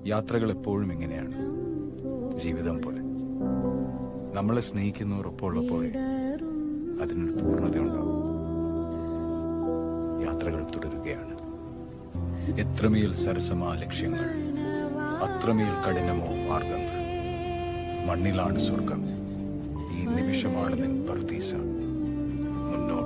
യാത്രകൾ എപ്പോഴും ഇങ്ങനെയാണ്, ജീവിതം പോലെ. നമ്മളെ സ്നേഹിക്കുന്നവർ ഒപ്പമുള്ളപ്പോഴേ അതിനൊരു പൂർണ്ണതയുണ്ടാവും. യാത്രകൾ തുടരുകയാണ്. എത്രമേൽ സരസമാ ലക്ഷ്യങ്ങൾ, അത്രമേൽ കഠിനമോ മാർഗങ്ങൾ. മണ്ണിലാണ് സ്വർഗം, ഈ നിമിഷമാണ് നിൻ പറുദീസ. മുന്നോട്ട്.